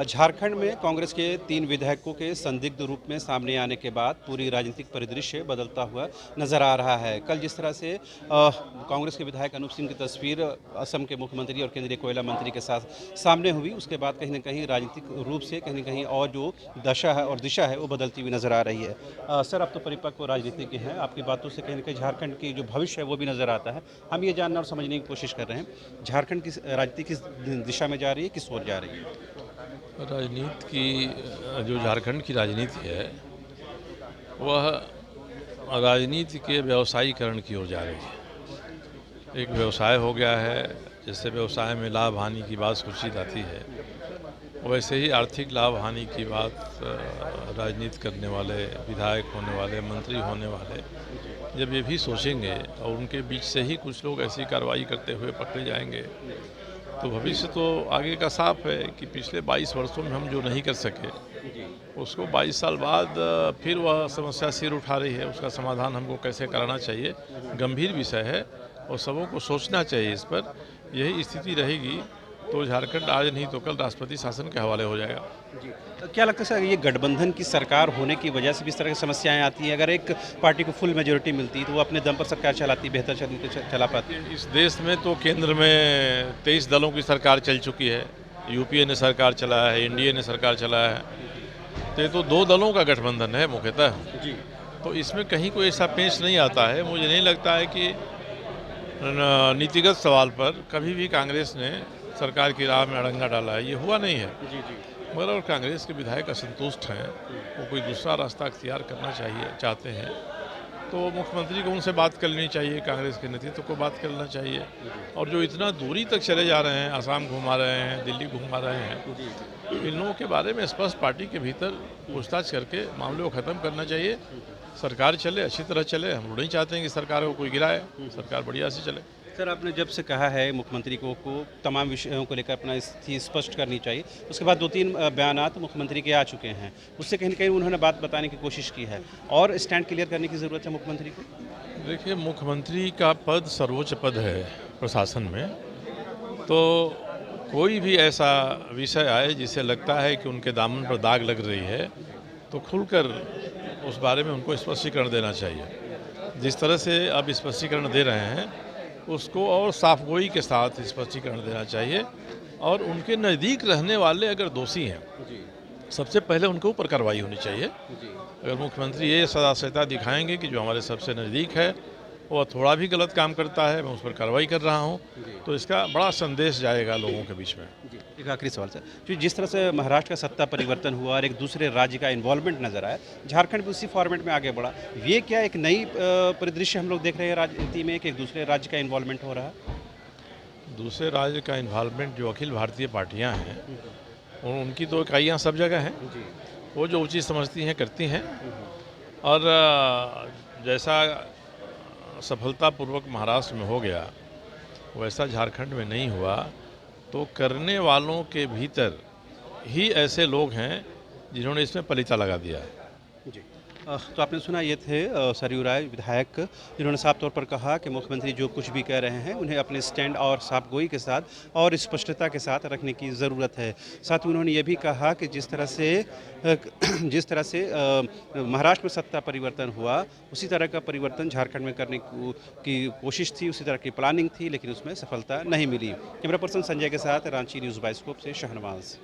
झारखंड में कांग्रेस के 3 विधायकों के संदिग्ध रूप में सामने आने के बाद पूरी राजनीतिक परिदृश्य बदलता हुआ नजर आ रहा है। कल जिस तरह से कांग्रेस के विधायक अनूप सिंह की तस्वीर असम के मुख्यमंत्री और केंद्रीय कोयला मंत्री के साथ सामने हुई, उसके बाद कहीं न कहीं राजनीतिक रूप से कहीं न कहीं और जो दशा है और दिशा है वो बदलती हुई नजर आ रही है। सर, आप तो परिपक्व राजनीतिज्ञ हैं, आपकी बातों से कहीं न कहीं झारखंड की जो भविष्य है वो भी नजर आता है। हम ये जानना और समझने की कोशिश कर रहे हैं, झारखंड की राजनीति किस दिशा में जा रही है, किस ओर जा रही है? राजनीति की जो झारखंड की राजनीति है वह राजनीति के व्यवसायीकरण की ओर जा रही है। एक व्यवसाय हो गया है, जैसे व्यवसाय में लाभ हानि की बात सूचित आती है, वैसे ही आर्थिक लाभ हानि की बात राजनीति करने वाले, विधायक होने वाले, मंत्री होने वाले जब ये भी सोचेंगे और उनके बीच से ही कुछ लोग ऐसी कार्रवाई करते हुए पकड़े जाएंगे तो भविष्य तो आगे का साफ है कि पिछले 22 वर्षों में हम जो नहीं कर सके उसको 22 साल बाद फिर वह समस्या सिर उठा रही है। उसका समाधान हमको कैसे कराना चाहिए, गंभीर विषय है और सबों को सोचना चाहिए इस पर। यही स्थिति रहेगी तो झारखंड आज नहीं तो कल राष्ट्रपति शासन के हवाले हो जाएगा। जी। तो क्या लगता है सर, ये गठबंधन की सरकार होने की वजह से भी इस तरह की समस्याएं आती हैं? अगर एक पार्टी को फुल मेजोरिटी मिलती तो वो अपने दम पर सरकार चलाती, बेहतर चला पाती। इस देश में तो केंद्र में 23 दलों की सरकार चल चुकी है, यूपीए ने सरकार चलाया है, एनडीए ने सरकार चलाया है, तो ये तो 2 दलों का गठबंधन है मुख्यतः। जी। तो इसमें कहीं कोई ऐसा पेश नहीं आता है। मुझे नहीं लगता है कि नीतिगत सवाल पर कभी भी कांग्रेस ने सरकार की राह में अड़ंगा डाला है, ये हुआ नहीं है। जी। जी। मगर और कांग्रेस के विधायक असंतुष्ट हैं, वो कोई दूसरा रास्ता अख्तियार करना चाहते हैं तो मुख्यमंत्री को उनसे बात कर लेनी चाहिए, कांग्रेस के नेतृत्व को बात कर लेना चाहिए। और जो इतना दूरी तक चले जा रहे हैं, आसाम घुमा रहे हैं, दिल्ली घुमा रहे हैं, इन लोगों के बारे में स्पष्ट पार्टी के भीतर पूछताछ करके मामले को ख़त्म करना चाहिए। सरकार चले, अच्छी तरह चले। हम लोग नहीं चाहते हैं कि सरकार को कोई गिराए, सरकार बढ़िया से चले। सर, आपने जब से कहा है मुख्यमंत्री को तमाम विषयों को लेकर अपना स्थिति स्पष्ट करनी चाहिए, उसके बाद 2-3 बयानात मुख्यमंत्री के आ चुके हैं, उससे कहीं न कहीं उन्होंने बात बताने की कोशिश की है और स्टैंड क्लियर करने की ज़रूरत है मुख्यमंत्री को। देखिए, मुख्यमंत्री का पद सर्वोच्च पद है प्रशासन में, तो कोई भी ऐसा विषय आए जिसे लगता है कि उनके दामन पर दाग लग रही है तो खुलकर उस बारे में उनको स्पष्टीकरण देना चाहिए। जिस तरह से अब स्पष्टीकरण दे रहे हैं उसको और साफगोई के साथ स्पष्टीकरण देना चाहिए। और उनके नज़दीक रहने वाले अगर दोषी हैं, सबसे पहले उनके ऊपर कार्रवाई होनी चाहिए। अगर मुख्यमंत्री ये सदाशयता दिखाएंगे कि जो हमारे सबसे नज़दीक है वो थोड़ा भी गलत काम करता है, मैं उस पर कार्रवाई कर रहा हूँ, तो इसका बड़ा संदेश जाएगा लोगों के बीच में। जी। एक आखिरी सवाल सर, जो जिस तरह से महाराष्ट्र का सत्ता परिवर्तन हुआ और एक दूसरे राज्य का इन्वॉल्वमेंट नजर आया, झारखंड भी उसी फॉर्मेट में आगे बढ़ा, ये क्या एक नई परिदृश्य हम लोग देख रहे हैं राजनीति में कि एक दूसरे राज्य का इन्वॉल्वमेंट हो रहा है? दूसरे राज्य का इन्वॉल्वमेंट, जो अखिल भारतीय पार्टियां हैं उनकी तो इकाइयाँ सब जगह हैं, जी। वो जो उचित समझती हैं करती हैं। और जैसा सफलतापूर्वक महाराष्ट्र में हो गया वैसा झारखंड में नहीं हुआ, तो करने वालों के भीतर ही ऐसे लोग हैं जिन्होंने इसमें पलीता लगा दिया है। जी। तो आपने सुना, ये थे सरयू राय विधायक, जिन्होंने साफ तौर पर कहा कि मुख्यमंत्री जो कुछ भी कह रहे हैं उन्हें अपने स्टैंड और साफगोई के साथ और स्पष्टता के साथ रखने की ज़रूरत है। साथ ही उन्होंने ये भी कहा कि जिस तरह से महाराष्ट्र में सत्ता परिवर्तन हुआ, उसी तरह का परिवर्तन झारखंड में करने की कोशिश थी, उसी तरह की प्लानिंग थी, लेकिन उसमें सफलता नहीं मिली। कैमरा पर्सन संजय के साथ रांची न्यूज़ बाइस्कोप से शहनवाज।